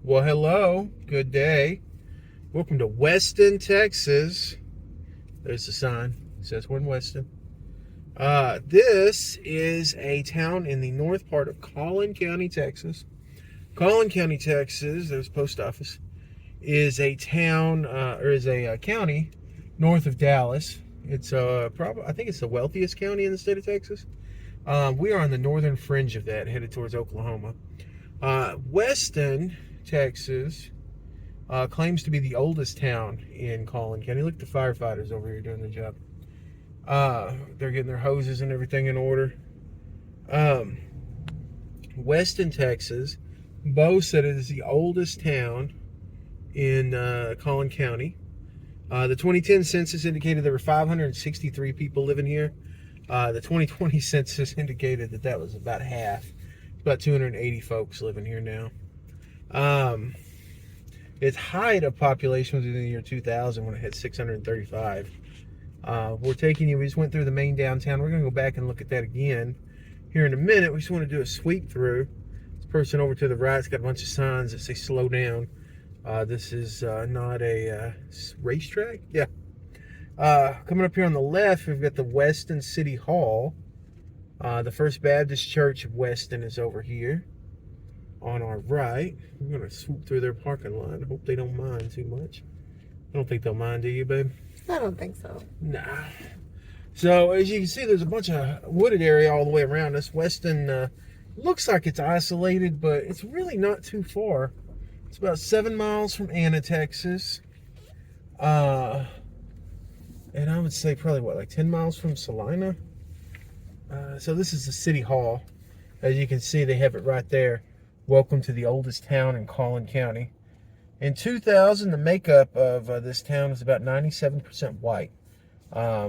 Well, hello. Good day. Welcome to Weston, Texas. There's the sign. It says we're in Weston. This is a town in the north part of Collin County, Texas. Collin County, Texas, there's a post office, is a town, or is a county north of Dallas. It's I think it's the wealthiest county in the state of Texas. We are on the northern fringe of that, headed towards Oklahoma. Weston, Texas, claims to be the oldest town in Collin County. Look at the firefighters over here doing the job. They're getting their hoses and everything in order. Weston, Texas, boasts that it is the oldest town in Collin County. The 2010 census indicated there were 563 people living here. The 2020 census indicated that was about half. About 280 folks living here now. Its height of population was in the year 2000 when it had 635. We just went through the main downtown. We're going to go back and look at that again here in a minute. We just want to do a sweep through. This person over to the right's got a bunch of signs that say slow down. This is not a racetrack. Yeah. Coming up here on the left, we've got the Weston City Hall. The First Baptist Church of Weston is over here on our right. We're going to swoop through their parking lot. I hope they don't mind too much. I don't think they'll mind, do you, babe? I don't think so. Nah. So, as you can see, there's a bunch of wooded area all the way around us. Weston looks like it's isolated, but it's really not too far. It's about 7 miles from Anna, Texas. And I would say probably, like 10 miles from Salina? So this is the City Hall. As you can see, they have it right there. Welcome to the oldest town in Collin County. In 2000, the makeup of this town is about 97% white,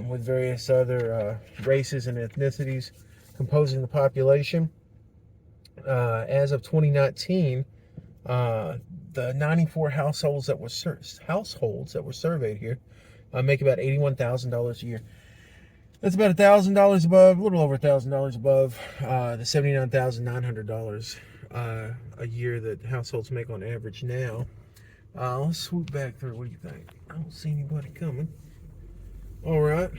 with various other races and ethnicities composing the population. As of 2019, the 94 households that were surveyed here make about $81,000 a year. That's about $1,000 above, a little over $1,000 above the $79,900 a year that households make on average now. Let's swoop back through. What do you think? I don't see anybody coming. All right.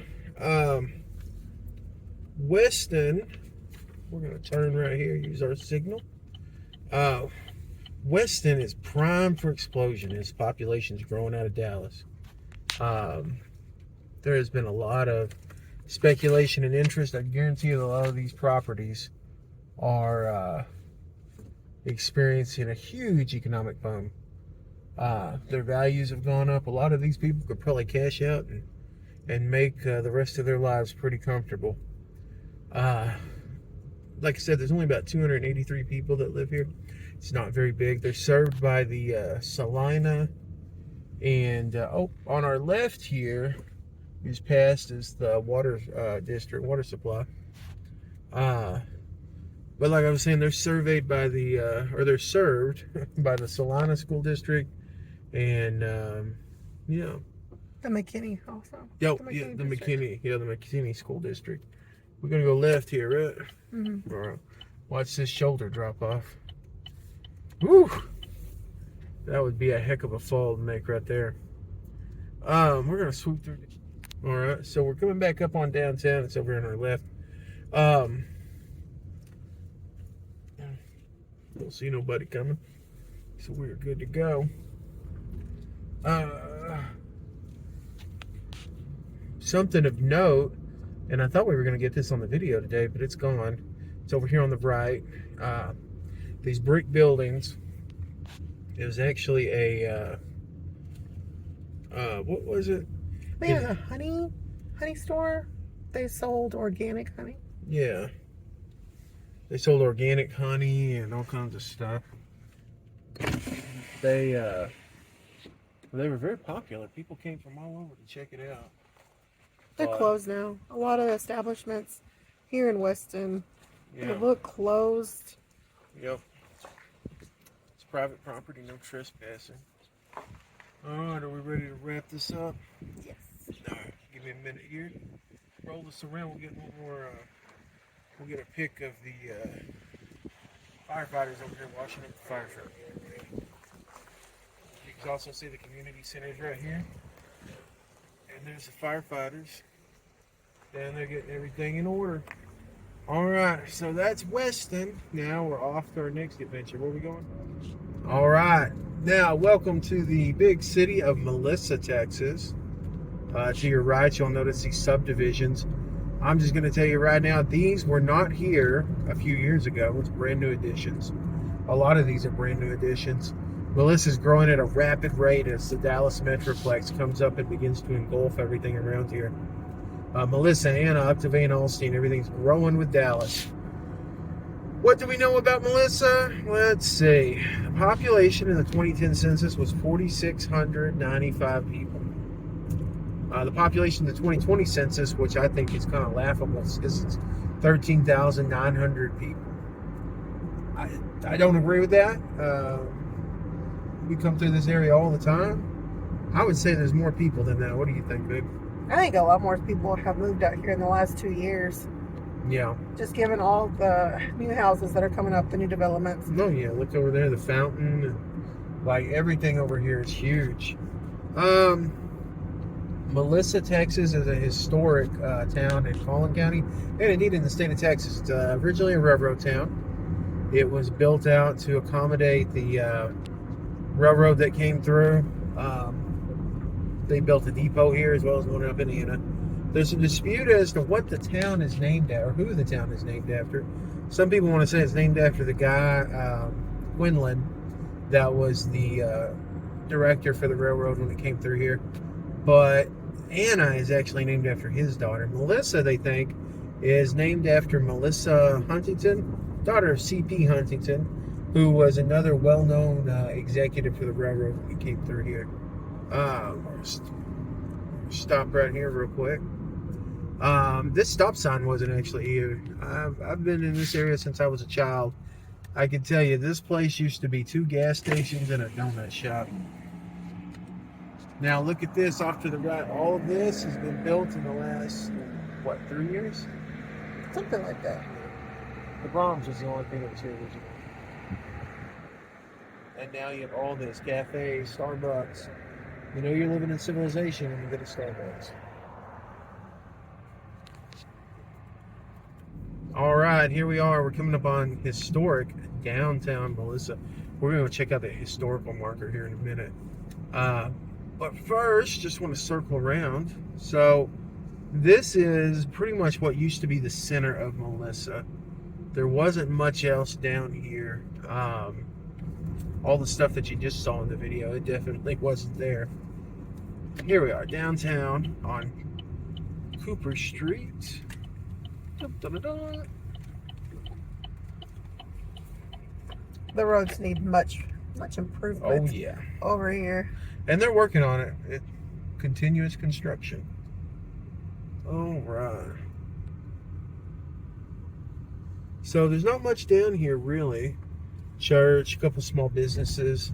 Weston, we're going to turn right here, use our signal. Weston is primed for explosion. Its population's growing out of Dallas. There has been a lot of speculation and interest. I guarantee you that a lot of these properties are experiencing a huge economic boom. Their values have gone up. A lot of these people could probably cash out and make the rest of their lives pretty comfortable. Like I said, there's only about 283 people that live here. It's not very big. They're served by the Salina, and on our left here is past is the water district, water supply. But like I was saying, they're surveyed by they're served by the Salina School District, and The McKinney also. the McKinney School District. We're gonna go left here, right? Mm-hmm. All right. Watch this shoulder drop off. Woo! That would be a heck of a fall to make right there. We're gonna swoop through. All right, so we're coming back up on downtown. It's over on our left. Don't see nobody coming, so we're good to go. Something of note, and I thought we were going to get this on the video today, but it's gone. It's over here on the right. These brick buildings. It was actually a what was it? I think it was a honey store. They sold organic honey. Yeah. They sold organic honey and all kinds of stuff. They were very popular. People came from all over to check it out. They're closed now. A lot of establishments here in Weston look closed. Yep. It's private property, no trespassing. All right, are we ready to wrap this up? Yes. All right, give me a minute here. Roll this around. We'll get one more. We'll get a pic of the firefighters over here washing up the fire truck. can also see the community centers right here. And there's the firefighters down there getting everything in order. All right, so that's Weston. Now we're off to our next adventure. Where are we going? All right, now welcome to the big city of Melissa, Texas. To your right, you'll notice these subdivisions. I'm just going to tell you right now, these were not here a few years ago. It's brand new additions. A lot of these are brand new additions. Melissa's growing at a rapid rate as the Dallas Metroplex comes up and begins to engulf everything around here. Melissa, Anna, up to Van Alstyne, everything's growing with Dallas. What do we know about Melissa? Let's see. The population in the 2010 census was 4,695 people. The population in the 2020 census, which I think is kind of laughable, because it's 13,900 people. I don't agree with that. We come through this area all the time. I would say there's more people than that. What do you think, babe? I think a lot more people have moved out here in the last 2 years. Yeah. Just given all the new houses that are coming up, the new developments. No, yeah. Look over there, the fountain. And, like, everything over here is huge. Melissa, Texas is a historic town in Collin County, and indeed in the state of Texas. It's originally a railroad town. It was built out to accommodate the railroad that came through. They built a depot here as well as one up in Anna. There's a dispute as to what the town is named after, or who the town is named after. Some people want to say it's named after the guy, Quinlan, that was the director for the railroad when it came through here. But Anna is actually named after his daughter. Melissa, they think, is named after Melissa Huntington, daughter of C.P. Huntington, who was another well-known executive for the railroad when he came through here. Stop right here real quick. This stop sign wasn't actually here. I've been in this area since I was a child. I can tell you, this place used to be 2 gas stations and a donut shop. Now look at this off to the right. All of this has been built in the last, 3 years? Something like that. The Brahms was the only thing that was here originally. And now you have all this, cafes, Starbucks. You know you're living in civilization when you get a Starbucks. All right, here we are. We're coming up on historic downtown Melissa. We're going to check out the historical marker here in a minute. But first, just want to circle around. So this is pretty much what used to be the center of Melissa. There wasn't much else down here. All the stuff that you just saw in the video, it definitely wasn't there. Here we are, downtown on Cooper Street. The roads need much improvement. Oh yeah, over here. And they're working on it. Continuous construction. All right. So there's not much down here really. Church, a couple small businesses.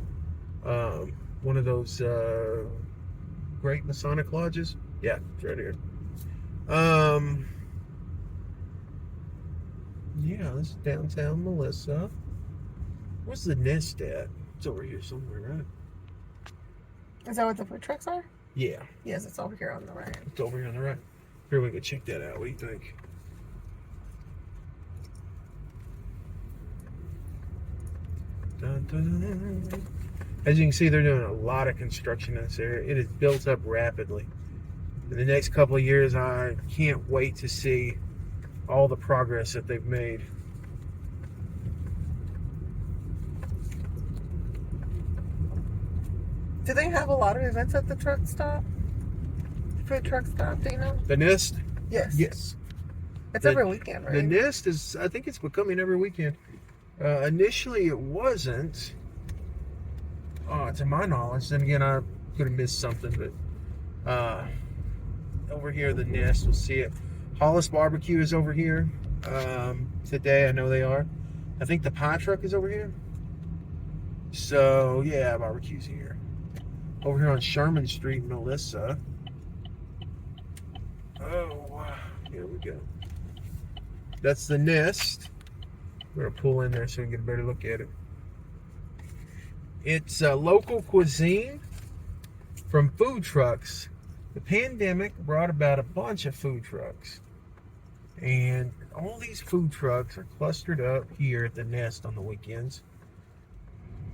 One of those great Masonic lodges. Yeah, it's right here. Yeah, this is downtown Melissa. Where's the Nest at? It's over here somewhere, right? Is that what the food trucks are? Yeah. Yes, it's over here on the right. It's over here on the right. Here, we can check that out. What do you think? Dun, dun, dun. As you can see, they're doing a lot of construction in this area. It is built up rapidly. In the next couple of years, I can't wait to see all the progress that they've made. Do they have a lot of events at the truck stop? Food truck stop, do you know? The Nest? Yes. Yes. It's every weekend, right? The Nest is, I think it's becoming every weekend. Initially, it wasn't. To my knowledge. Then again, I could have missed something, but over here, the Nest, we'll see it. Hollis Barbecue is over here. Today, I know they are. I think the pie truck is over here. So, yeah, barbecue's here. Over here on Sherman Street, Melissa. Oh, here we go. That's the Nest. We're going to pull in there so we can get a better look at it. It's local cuisine. from food trucks. The pandemic brought about a bunch of food trucks. And all these food trucks are clustered up here at the Nest on the weekends.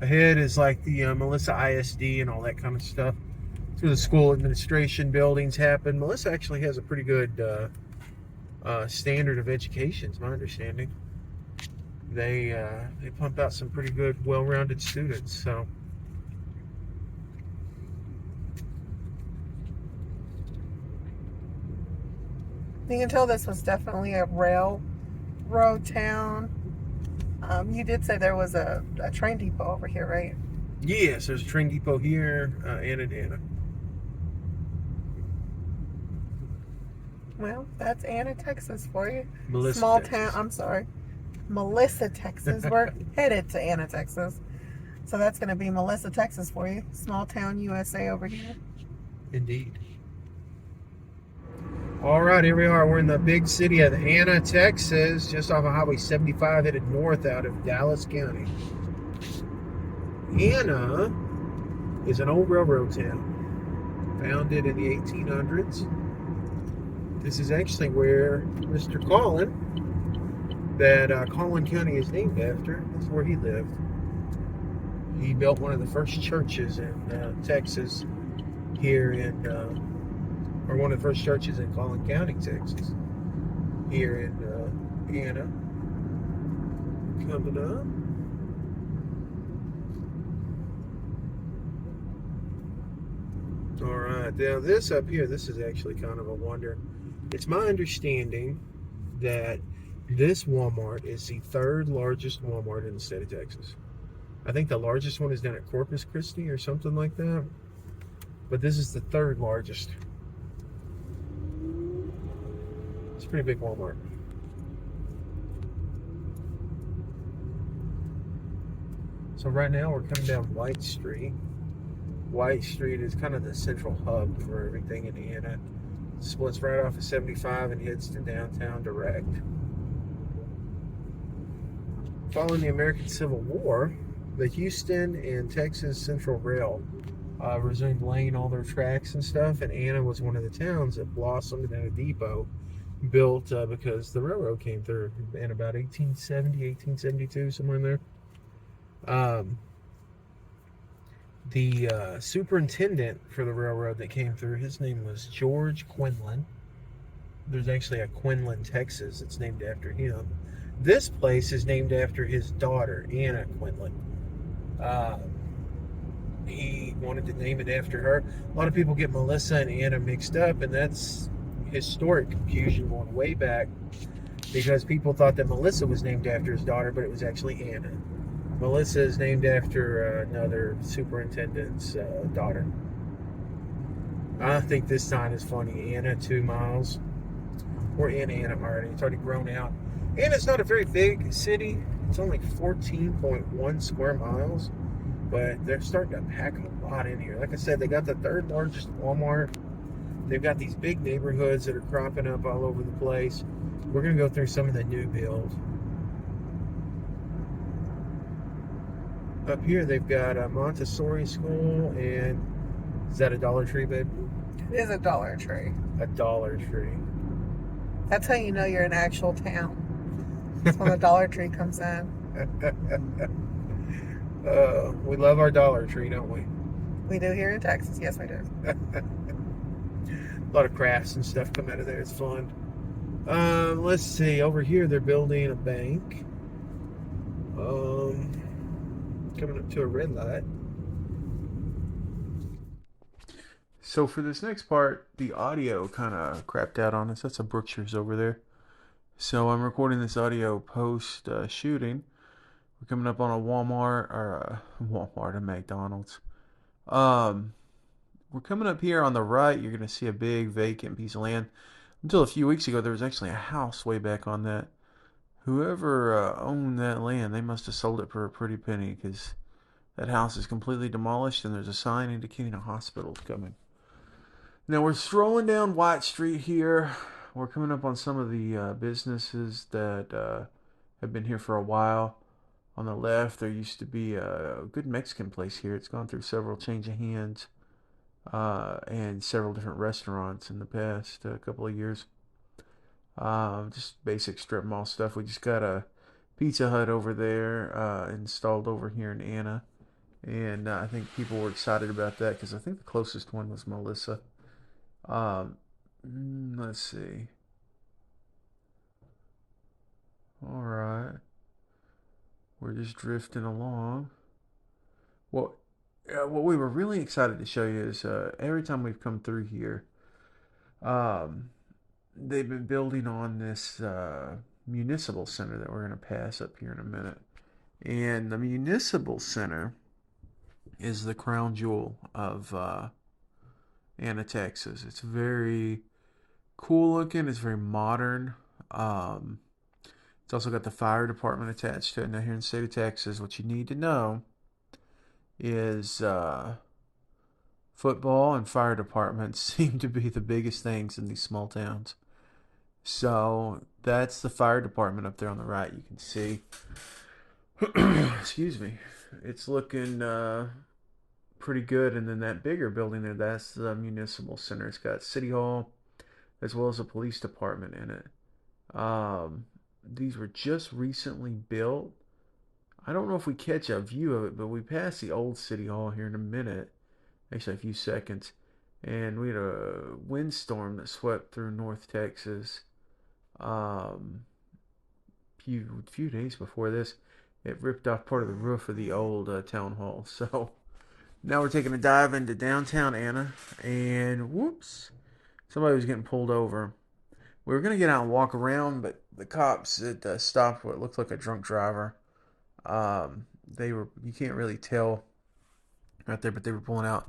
Ahead is like the Melissa ISD and all that kind of stuff. It's where the school administration buildings happen. Melissa actually has a pretty good standard of education, is my understanding. They pump out some pretty good, well-rounded students. So you can tell this was definitely a railroad town. You did say there was a train depot over here, right? yes, there's a train depot here and in Anna. Well, that's Anna, Texas for you. Melissa, Small Texas. town. I'm sorry, Melissa, Texas. We're headed to Anna, Texas. So that's going to be Melissa, Texas for you. Small town USA over here. Indeed. All right, here we are. We're in the big city of Anna, Texas, just off of Highway 75, headed north out of Dallas County. Anna is an old railroad town, founded in the 1800s. This is actually where Mr. Collin, that Collin County is named after, that's where he lived. He built one of the first churches in Texas here in, or one of the first churches in Collin County, Texas, here in Anna. Coming up. All right, now this up here, this is actually kind of a wonder. It's my understanding that this Walmart is the third largest Walmart in the state of Texas. I think the largest one is down at Corpus Christi or something like that. But this is the third largest. It's a pretty big Walmart. So right now we're coming down White Street. White Street is kind of the central hub for everything in Anna. It splits right off of 75 and heads to downtown direct. Following the American Civil War, the Houston and Texas Central Rail resumed laying all their tracks and stuff, and Anna was one of the towns that blossomed in a depot built because the railroad came through in about 1870, 1872, somewhere in there. The superintendent for the railroad that came through, his name was George Quinlan. There's actually a Quinlan, Texas. It's named after him. This place is named after his daughter, Anna Quinlan. He wanted to name it after her. A lot of people get Melissa and Anna mixed up, and that's historic confusion going way back because people thought that Melissa was named after his daughter, but it was actually Anna. Melissa is named after another superintendent's daughter. I think this sign is funny. Anna, 2 miles. We're in Anna already. It's already grown out. Anna's not a very big city. It's only 14.1 square miles. But they're starting to pack a lot in here. Like I said, they got the third largest Walmart. They've got these big neighborhoods that are cropping up all over the place. We're going to go through some of the new build. Up here, they've got a Montessori school, and is that a Dollar Tree, babe? It is a Dollar Tree. A Dollar Tree. That's how you know you're an actual town. That's when the Dollar Tree comes in. We love our Dollar Tree, don't we? We do here in Texas. Yes, we do. A lot of crafts and stuff come out of there. It's fun. Let's see. Over here, they're building a bank. Coming up to a red light. So for this next part, the audio kind of crapped out on us. That's a Brookshire's over there. So I'm recording this audio post shooting. We're coming up on a Walmart or a McDonald's. We're coming up here on the right. You're going to see a big vacant piece of land. Until a few weeks ago, there was actually a house way back on that. Whoever owned that land, they must have sold it for a pretty penny because that house is completely demolished and there's a sign indicating a hospital is coming. Now we're strolling down White Street here. We're coming up on some of the businesses that have been here for a while. On the left, there used to be a good Mexican place here. It's gone through several change of hands. and several different restaurants in the past couple of years. Just basic strip mall stuff. We just got a Pizza Hut over there installed over here in Anna, and I think people were excited about that because I think the closest one was Melissa. Um, let's see. All right, we're just drifting along. Well, what we were really excited to show you is every time we've come through here, um, they've been building on this municipal center that we're going to pass up here in a minute. And the municipal center is the crown jewel of Anna, Texas. It's very cool looking. It's very modern. Um, it's also got the fire department attached to it. Now, here in the state of Texas, what you need to know is football and fire departments seem to be the biggest things in these small towns. So that's the fire department up there on the right. You can see. Excuse me. It's looking pretty good. And then that bigger building there, that's the municipal center. It's got city hall as well as a police department in it. These were just recently built. I don't know if we catch a view of it, but we pass the old city hall here in a minute. Actually, a few seconds. And we had a windstorm that swept through North Texas. Um, few days before this, it ripped off part of the roof of the old town hall. So now we're taking a dive into downtown Anna, and whoops, somebody was getting pulled over. We were gonna get out and walk around, but the cops had stopped what looked like a drunk driver. They were, you can't really tell right there, but they were pulling out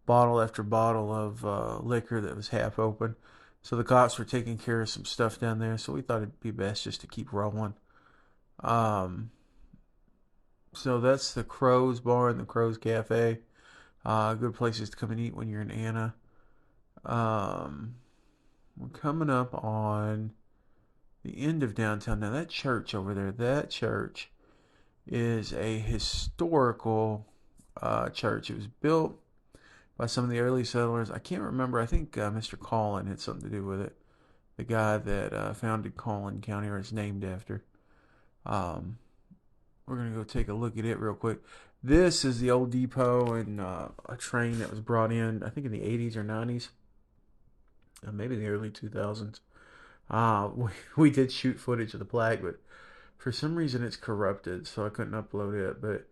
bottle after bottle of liquor that was half open. So the cops were taking care of some stuff down there. So we thought it'd be best just to keep rolling. Um, so that's the Crows Bar and the Crows Cafe. Good places to come and eat when you're in Anna. Um, we're coming up on the end of downtown. Now that church over there, that church is a historical church. It was built by some of the early settlers. I can't remember. I think Mr. Collin had something to do with it. The guy that founded Collin County, or is named after. Um, we're going to go take a look at it real quick. This is the old depot and a train that was brought in, I think in the 80s or 90s, maybe the early 2000s. We did shoot footage of the plaque, but for some reason it's corrupted, so I couldn't upload it. But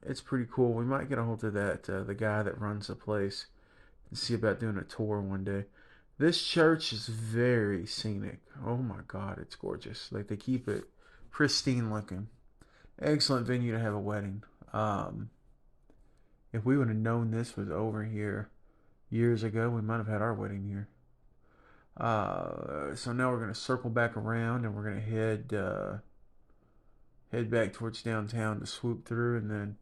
it's pretty cool. We might get a hold of that the guy that runs the place and see about doing a tour one day. This church is very scenic. Oh my God, it's gorgeous. Like they keep it pristine looking. Excellent venue to have a wedding. If we would have known this was over here years ago, we might have had our wedding here. So now we're gonna circle back around and we're gonna head back towards downtown to swoop through and then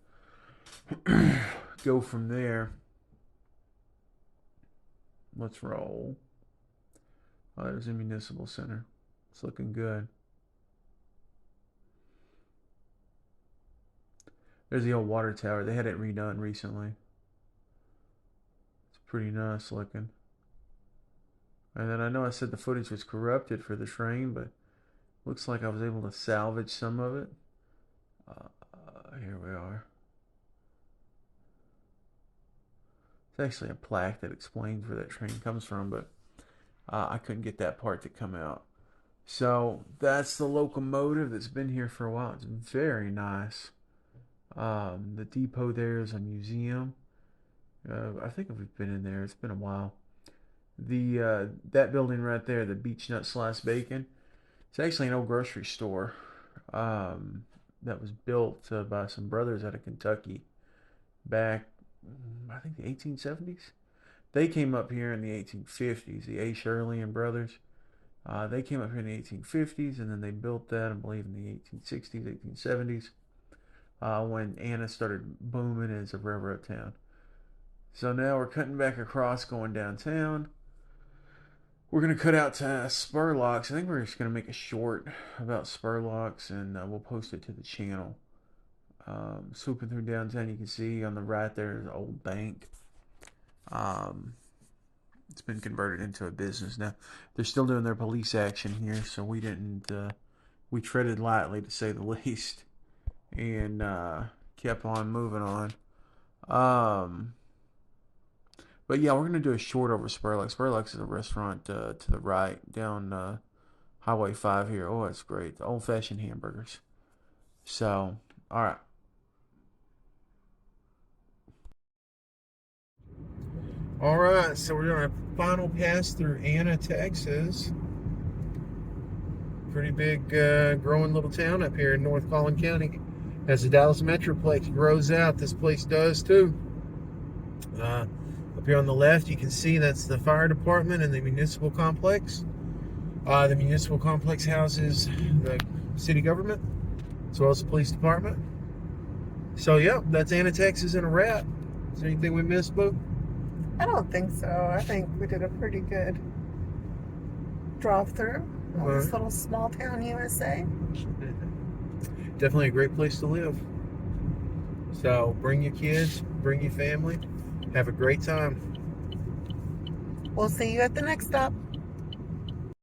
go from there. Let's roll. Oh, there's a municipal center. It's looking good. There's the old water tower. They had it redone recently. It's pretty nice looking. And then I know I said the footage was corrupted for the train, but looks like I was able to salvage some of it. Here we are. It's actually a plaque that explains where that train comes from, but I couldn't get that part to come out. So that's the locomotive that's been here for a while. It's very nice. The depot there is a museum. I think we've been in there. It's been a while. The that building right there, the Beach Nut Slice Bacon, it's actually an old grocery store that was built by some brothers out of Kentucky back, I think the 1870s. They came up here in the 1850s. The A. Shirley and brothers. They came up here in the 1850s, and then they built that, I believe, in the 1860s, 1870s, when Anna started booming as a railroad town. So now we're cutting back across, going downtown. We're going to cut out to Spurlocks. I think we're just going to make a short about Spurlocks, and we'll post it to the channel. Swooping through downtown, you can see on the right there's an old bank. It's been converted into a business now. They're still doing their police action here, so we didn't. We treaded lightly, to say the least, and kept on moving on. But yeah, we're gonna do a short over Spurlock. Spurlock's is a restaurant to the right down Highway 5 here. Oh, it's great. The old-fashioned hamburgers. So, all right. All right, so we're doing a final pass through Anna, Texas. Pretty big, growing little town up here in North Collin County. As the Dallas Metroplex grows out, this place does too. Up here on the left, you can see that's the fire department and the municipal complex. The municipal complex houses the city government, as well as the police department. So, yeah, that's Anna, Texas in a wrap. Is there anything we missed, Boo? I don't think so. I think we did a pretty good drive through this little small town USA. Definitely a great place to live. So bring your kids, bring your family, have a great time. We'll see you at the next stop.